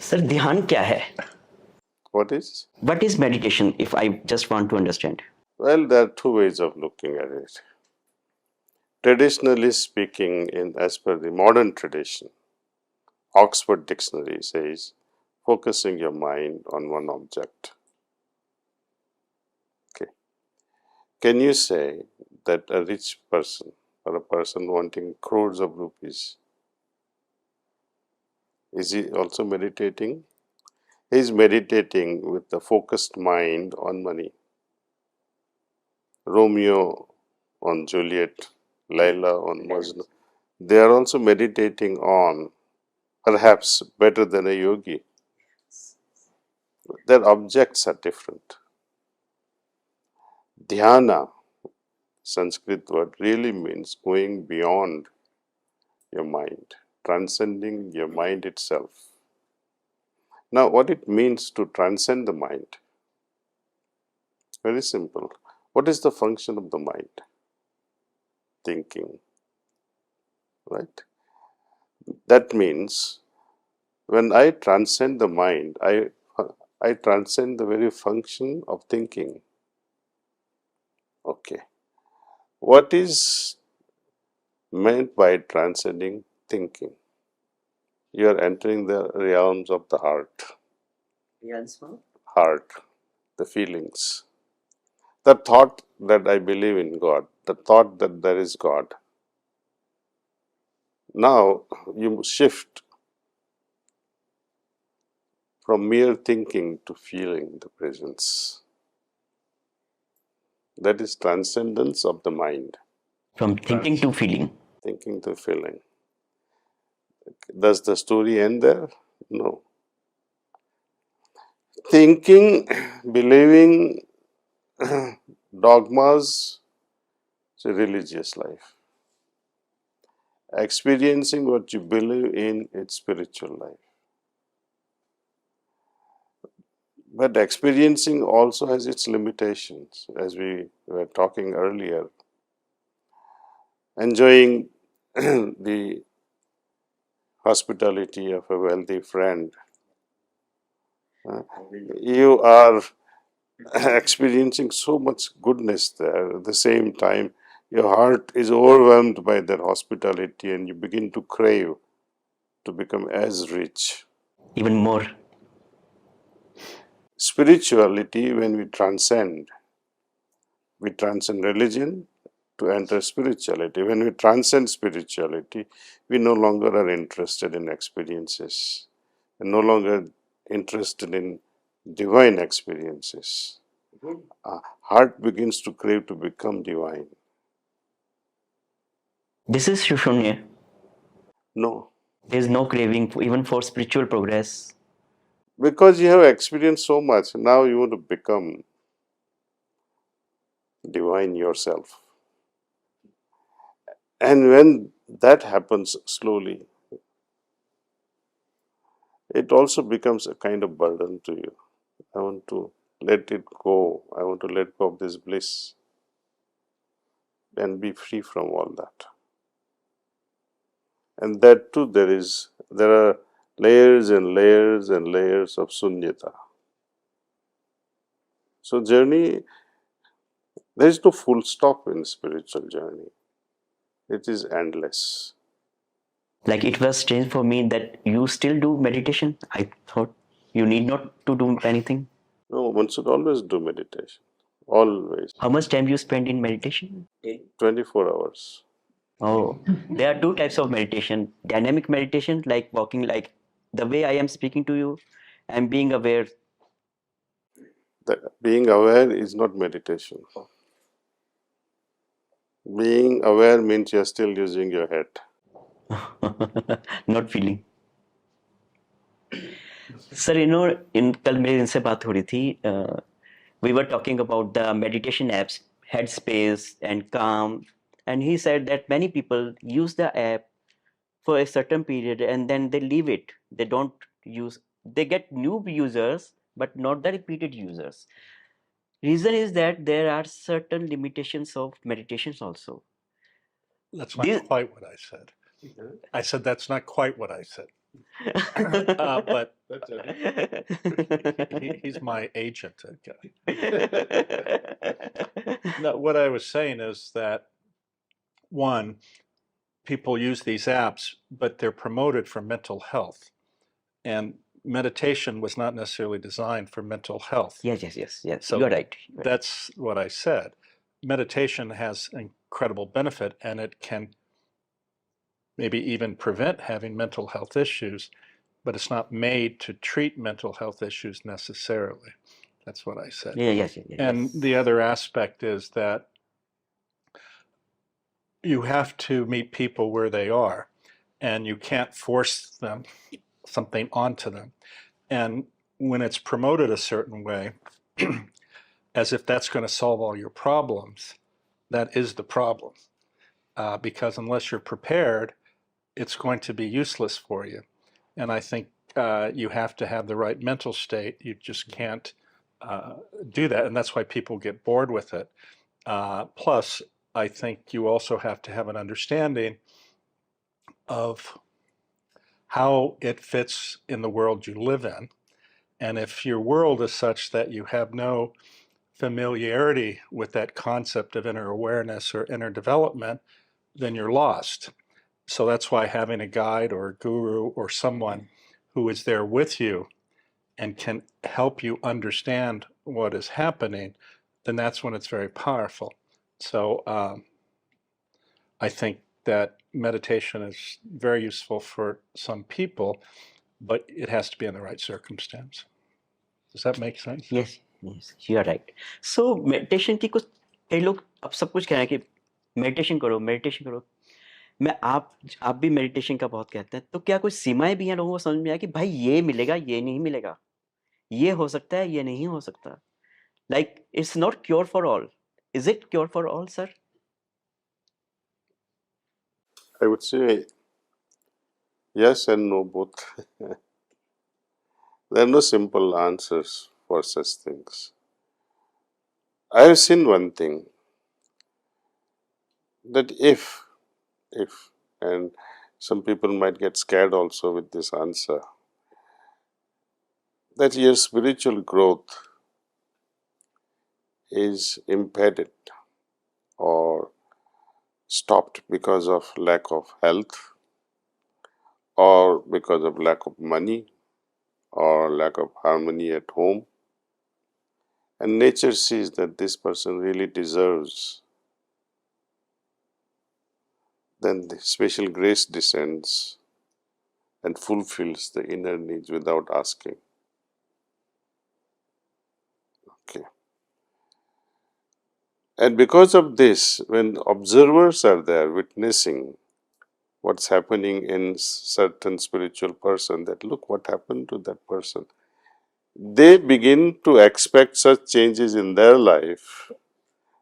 Sir ध्यान क्या है? What is? What is meditation, if I just want to understand? Well, there are two ways of looking at it. Traditionally speaking, as per the modern tradition, Oxford Dictionary says, focusing your mind on one object. Okay. Can you say that a rich person or a person wanting crores of rupees, is he also meditating? He is meditating with the focused mind on money. Romeo on Juliet, Laila on Majnun. They are also meditating on, perhaps better than a yogi. Their objects are different. Dhyana, Sanskrit word, really means going beyond your mind, transcending your mind itself. Now, what it means to transcend the mind? Very simple. What is the function of the mind? Thinking, right? That means when I transcend the mind, I transcend the very function of thinking. Okay. What is meant by transcending thinking? You are entering the realms of the heart. Heart, the feelings. The thought that I believe in God, the thought that there is God. Now you shift from mere thinking to feeling the presence. That is transcendence of the mind. From thinking to feeling. Thinking to feeling. Does the story end there? No. Thinking, believing, dogmas, it's a religious life. Experiencing what you believe in, it's spiritual life. But experiencing also has its limitations, as we were talking earlier. Enjoying the hospitality of a wealthy friend, you are experiencing so much goodness there. At the same time, your heart is overwhelmed by their hospitality and you begin to crave to become as rich. Even more. Spirituality, when we transcend religion to enter spirituality. When we transcend spirituality, we no longer are interested in experiences and no longer interested in divine experiences. Heart begins to crave to become divine. This is Shushunnya. No, There is no craving even for spiritual progress. because you have experienced so much, now you want to become divine yourself. And when that happens slowly, it also becomes a kind of burden to you. I want to let it go. I want to let go of this bliss and be free from all that. And that too, there are layers and layers and layers of sunyata. So journey, there is no full stop in spiritual journey. It is endless. Like it was strange for me that you still do meditation. I thought you need not to do anything. No, one should always do meditation. Always. How much time you spend in meditation? 24 hours. Oh, there are two types of meditation. Dynamic meditation, like walking, like the way I am speaking to you, and being aware. That being aware is not meditation. Being aware means you are still using your head. Not feeling. Sir, you know, कल मेरे इनसे बात हो रही थी. We were talking about the meditation apps, Headspace and Calm, and he said that many people use the app for a certain period and then they leave it. They don't use. They get new users, but not the repeated users. Reason is that there are certain limitations of meditations also. That's not This, quite what I said. I said that's not quite what I said. But he's my agent. No, what I was saying is that, one, people use these apps, but they're promoted for mental health. And meditation was not necessarily designed for mental health. yes. So you are right. that's what I said. Meditation has incredible benefit, and it can maybe even prevent having mental health issues, but it's not made to treat mental health issues necessarily. That's what I said. Yes. And the other aspect is that you have to meet people where they are, and you can't force them something onto them. And when it's promoted a certain way, as if that's going to solve all your problems, that is the problem. Because unless you're prepared, it's going to be useless for you. And I think you have to have the right mental state. You just can't do that. And that's why people get bored with it. Plus, I think you also have to have an understanding of how it fits in the world you live in. And if your world is such that you have no familiarity with that concept of inner awareness or inner development, then you're lost. So that's why having a guide or a guru or someone who is there with you and can help you understand what is happening, then that's when it's very powerful. So I think that meditation is very useful for some people, but it has to be in the right circumstance. Does that make sense? Yes, you are right. So meditation की कुछ कई लोग अब सब कुछ कह रहे हैं कि मेडिटेशन करो. आप भी मेडिटेशन का बहुत कहते हैं. तो क्या कुछ सीमाएं भी हैं लोगों को समझ में आया कि भाई ये मिलेगा, ये नहीं मिलेगा, ये हो सकता है, ये नहीं हो सकता. Like it's not cure for all. Is it cure for all, sir? I would say yes and no both. There are no simple answers for such things. I have seen one thing, that if, and some people might get scared also with this answer, that your spiritual growth is impeded or stopped because of lack of health, or because of lack of money, or lack of harmony at home, and nature sees that this person really deserves, then the special grace descends and fulfills the inner needs without asking. Okay. And because of this, when observers are there witnessing what's happening in certain spiritual person, that look what happened to that person, they begin to expect such changes in their life,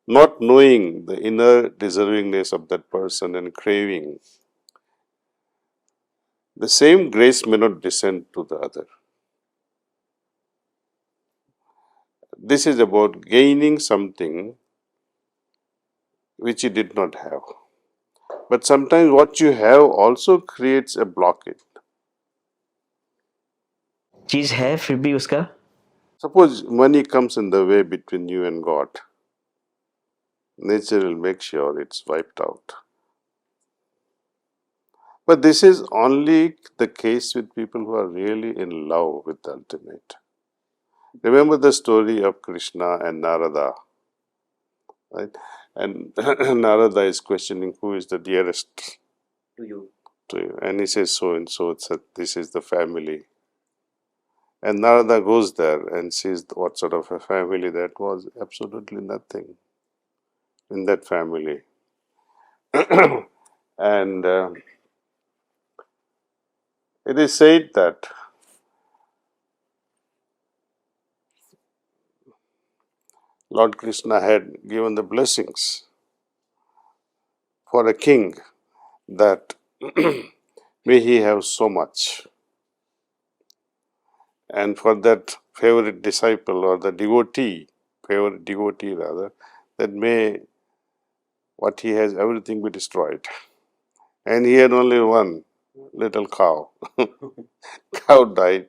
not knowing the inner deservingness of that person and craving. The same grace may not descend to the other. This is about gaining something which you did not have. But sometimes what you have also creates a blockage. चीज है फिर भी उसका Suppose money comes in the way between you and God. Nature will make sure it's wiped out. But this is only the case with people who are really in love with the ultimate. Remember the story of Krishna and Narada, right? And Narada is questioning who is the dearest to you. to you. And he says so and so, this is the family. And Narada goes there and sees what sort of a family that was. Absolutely nothing in that family. And it is said that Lord Krishna had given the blessings for a king, that may he have so much. And for that favorite disciple or the devotee, favorite devotee rather, that may what he has, everything be destroyed. And he had only one little cow. Cow died.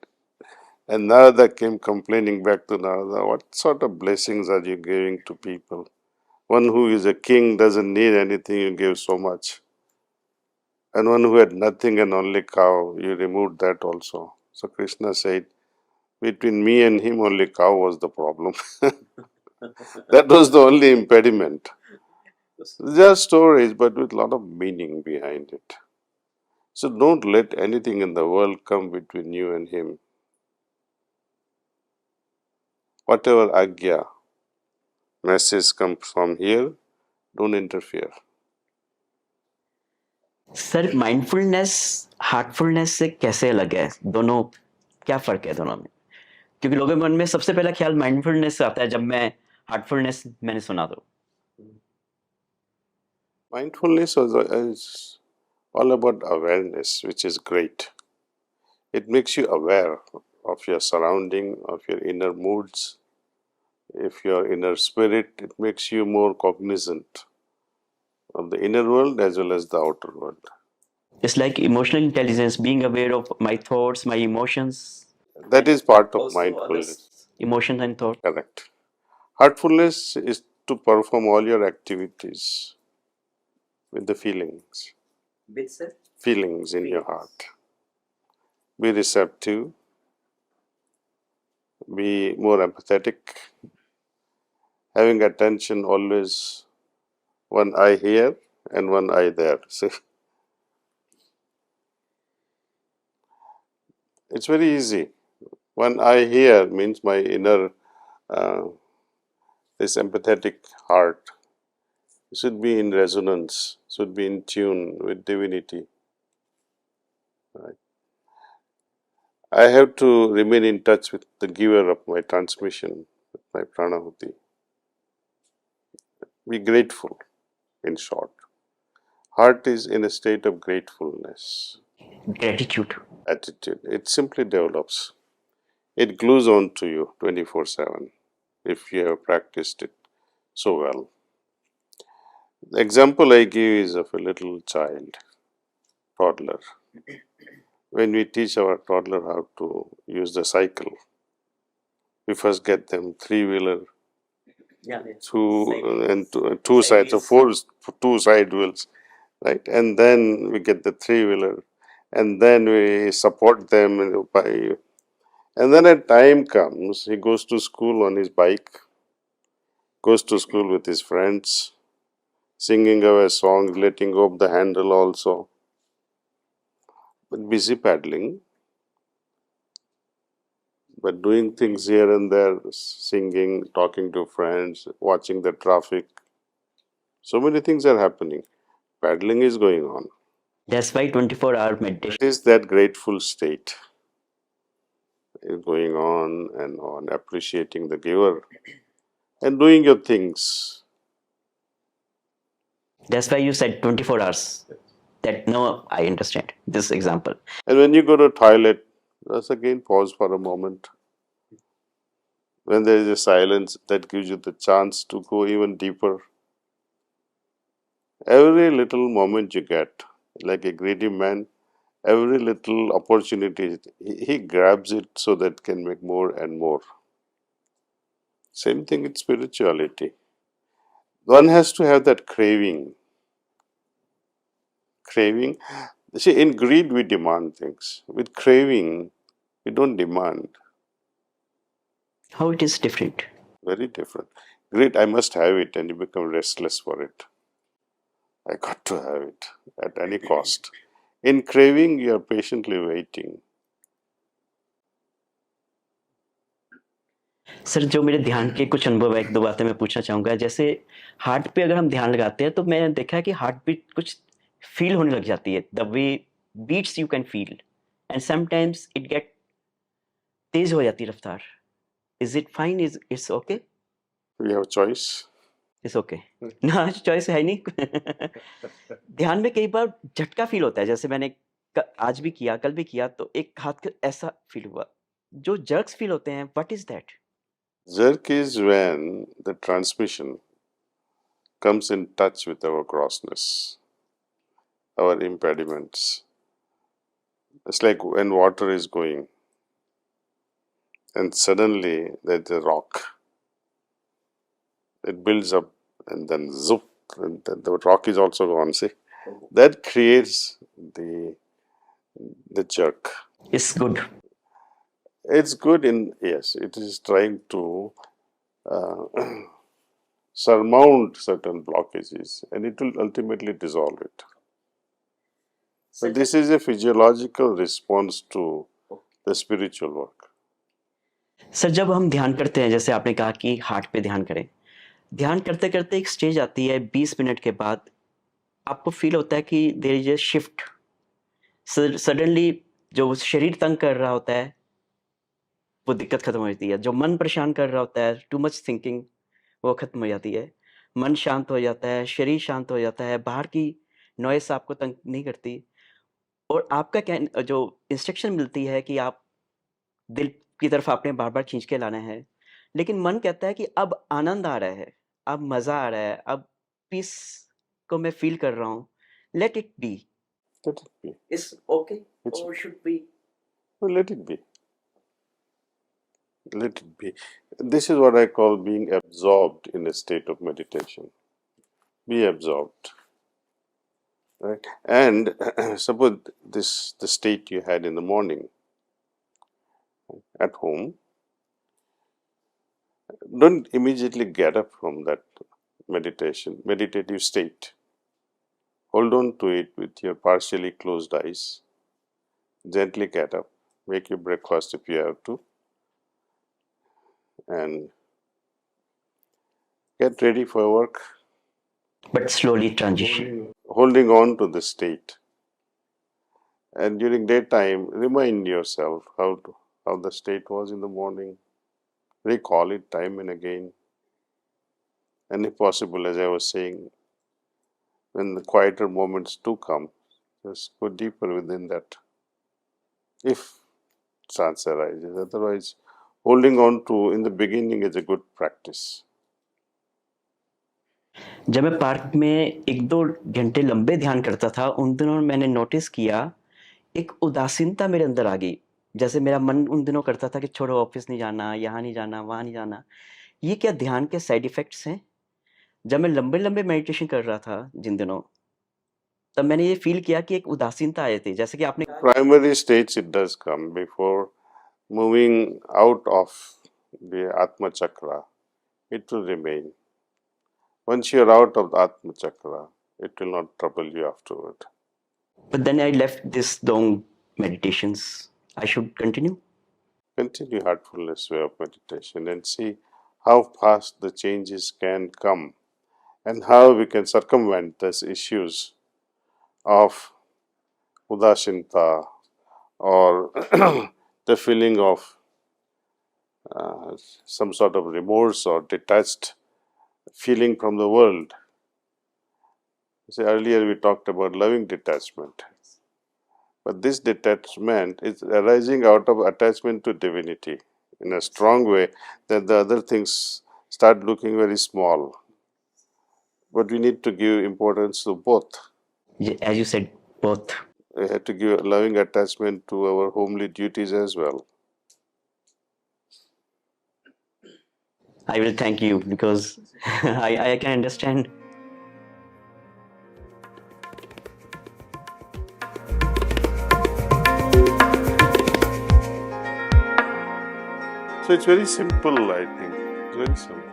And Narada came complaining back to Narada, what sort of blessings are you giving to people? One who is a king doesn't need anything, you give so much. And one who had nothing and only cow, you removed that also. So Krishna said, between me and him, only cow was the problem. That was the only impediment. There are stories, but with a lot of meaning behind it. So don't let anything in the world come between you and him. Whatever agya, message comes from here, don't interfere. Sir mindfulness Heartfulness से कैसे अलग है दोनों क्या फर्क है दोनों में क्योंकि लोगों के मन में सबसे पहला ख्याल माइंडफुलनेस से आता है जब मैं हार्टफुलनेस मैंने सुना तो Mindfulness is all about awareness, which is great. It makes you aware of your surrounding, of your inner moods, if your inner spirit. It makes you more cognizant of the inner world as well as the outer world. It's like emotional intelligence, being aware of my thoughts, my emotions. That is part of mindfulness. Emotions and thoughts. Correct. Heartfulness is to perform all your activities with the feelings. Feelings in your heart. Be receptive. Be more empathetic. Having attention always one eye here and one eye there. See? It's very easy. One eye here means my inner, this empathetic heart should be in resonance, should be in tune with divinity. Right? I have to remain in touch with the giver of my transmission, with my pranahuti. Be grateful, in short. Heart is in a state of gratefulness. Gratitude. Attitude. It simply develops. it glues on to you 24/7 if you have practiced it so well. The example I give is of a little child, toddler. When we teach our toddler how to use the cycle, we first get them three-wheeler, two sides, so two side wheels, right? And then we get the three-wheeler, and then we support them and then a time comes, he goes to school on his bike, goes to school with his friends, singing our songs, letting go of the handle also, but busy paddling, but doing things here and there, singing, talking to friends, watching the traffic. So many things are happening. Paddling is going on. That's why 24-hour meditation. It is that grateful state is going on, appreciating the giver and doing your things. That's why you said 24 hours. I understand this example. And when you go to toilet, just again pause for a moment. When there is a silence, that gives you the chance to go even deeper. Every little moment you get, like a greedy man, every little opportunity, he grabs it so that can make more and more. Same thing with spirituality. One has to have that craving. Craving. See, in greed we demand things. With craving, we don't demand. How it is different? Very different. Greed, I must have it, and you become restless for it. I got to have it at any cost. In craving, you are patiently waiting. Sir, जो मेरे ध्यान के कुछ अनुभव है, एक दो बातें मैं पूछना चाहूँगा। जैसे हार्ट पे अगर हम ध्यान लगाते हैं तो मैंने देखा है कि हार्ट बीट कुछ फील होने लग जाती है। The way beats you can feel and sometimes it get तेज हो जाती है रफ्तार। Is it fine? Is it's okay? We have choice. It's okay ना, चॉइस है नहीं। ध्यान में कई बार झटका फील होता है, जैसे मैंने आज भी किया, कल भी किया, तो एक हाथ का ऐसा फील हुआ। जो जर्क्स फील होते हैं, what is that? Jerk is when the transmission comes in touch with our grossness, our impediments. It's like when water is going and suddenly there's a rock. It builds up and then zoop, and the rock is also gone. See, that creates the jerk. It's good. It's good yes, it is trying to surmount certain blockages and it will ultimately dissolve it. But this is a physiological response to the spiritual work. Sir, जब हम ध्यान करते हैं, जैसे आपने कहा कि heart पे ध्यान करें, ध्यान करते करते एक स्टेज आती है 20 मिनट के बाद, आपको फील होता है कि there is a shift. Suddenly जो शरीर तंग कर रहा होता है वो दिक्कत खत्म हो जाती है, जो मन परेशान कर रहा होता है, टू मच थिंकिंग, वो खत्म हो जाती है। मन शांत हो जाता है, शरीर शांत हो जाता है, बाहर की नॉइस आपको तंग नहीं करती। और आपका जो इंस्ट्रक्शन मिलती है कि आप दिल की तरफ आपने बार बार खींच के लाना है, लेकिन मन कहता है कि अब आनंद आ रहा है, अब मजा आ रहा है, अब पीस को मैं फील कर रहा हूँ, let it be. Let it be. It's okay और should be? Well, let it be. Let it be. This is what I call being absorbed in a state of meditation. Be absorbed. Right? And suppose the state you had in the morning at home, don't immediately get up from that meditative state. Hold on to it with your partially closed eyes. Gently get up, make your breakfast if you have to, and get ready for work. But slowly transition. Holding on to the state. And during daytime, remind yourself how the state was in the morning. Recall it time and again. And if possible, as I was saying, when the quieter moments do come, just go deeper within that. If chance arises, otherwise, holding on to in the beginning is a good practice. जब मैं park में 1-2 घंटे लंबे ध्यान करता था, उन दिनों मैंने नोटिस किया, एक उदासीनता मेरे अंदर आ गई। जैसे मेरा मन उन दिनों करता था कि छोड़ो, ऑफिस नहीं जाना, यहाँ नहीं जाना, वहाँ नहीं जाना। ये क्या ध्यान के साइड इफ़ेक्ट्स हैं? जब मैं लंबे-लंबे मेडिटेशन कर रहा था जिन दिनों, तब मैंने ये फ़ील किया कि एक उदासीनता आई थी। जैसे कि आपने Primary stage it does come before moving out of the Atma Chakra. It will remain. Once you are out of the Atma Chakra, it will not trouble you afterward. But then I left this long meditations. I should continue? Continue heartfulness way of meditation and see how fast the changes can come and how we can circumvent these issues of udasinta or the feeling of some sort of remorse or detached feeling from the world. See, earlier we talked about loving detachment. But this detachment is arising out of attachment to divinity in a strong way that the other things start looking very small. But we need to give importance to both. As you said, both. We have to give loving attachment to our homely duties as well. I will thank you because I can understand. So it's very simple, I think. It's very simple.